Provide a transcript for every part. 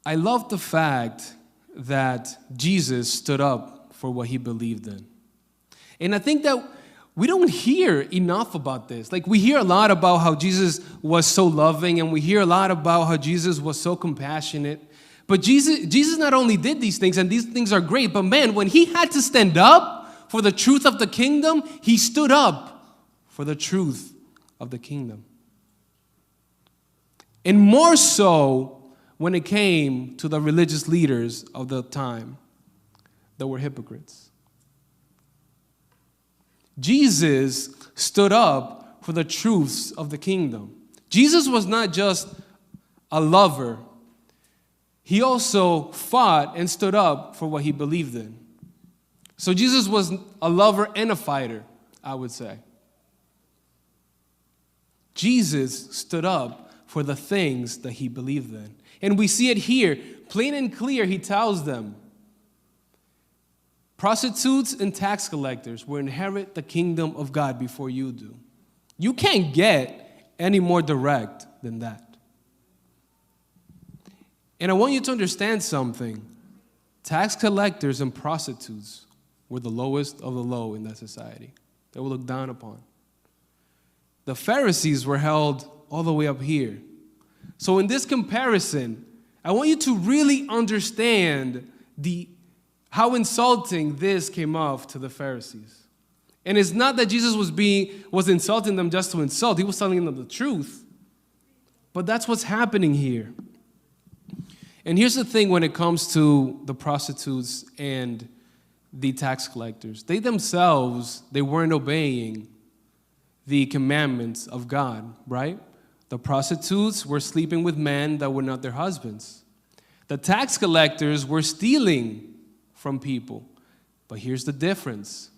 I love the fact that Jesus stood up for what he believed in. And I think that we don't hear enough about this. Like, we hear a lot about how Jesus was so loving, and we hear a lot about how Jesus was so compassionate. But Jesus not only did these things, and these things are great, but man, when he had to stand up for the truth of the kingdom, he stood up for the truth of the kingdom. And more so when it came to the religious leaders of the time that were hypocrites. Jesus stood up for the truths of the kingdom. Jesus was not just a lover. He also fought and stood up for what he believed in. So Jesus was a lover and a fighter, I would say. Jesus stood up for the things that he believed in. And we see it here, plain and clear. He tells them, prostitutes and tax collectors will inherit the kingdom of God before you do. You can't get any more direct than that. And I want you to understand something. Tax collectors and prostitutes were the lowest of the low in that society. They were looked down upon. The Pharisees were held all the way up here. So in this comparison, I want you to really understand how insulting this came off to the Pharisees. And it's not that Jesus was insulting them just to insult. He was telling them the truth. But that's what's happening here. And here's the thing when it comes to the prostitutes and the tax collectors. They themselves, they weren't obeying the commandments of God, right? The prostitutes were sleeping with men that were not their husbands. The tax collectors were stealing from people. But here's the difference.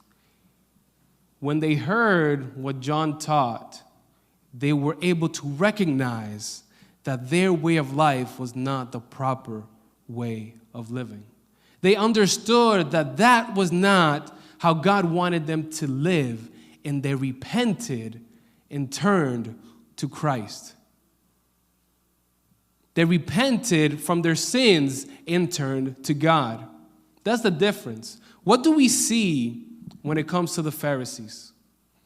When they heard what John taught, they were able to recognize that their way of life was not the proper way of living. They understood that that was not how God wanted them to live, and they repented and turned to Christ. They repented from their sins and turned to God. That's the difference. What do we see when it comes to the Pharisees?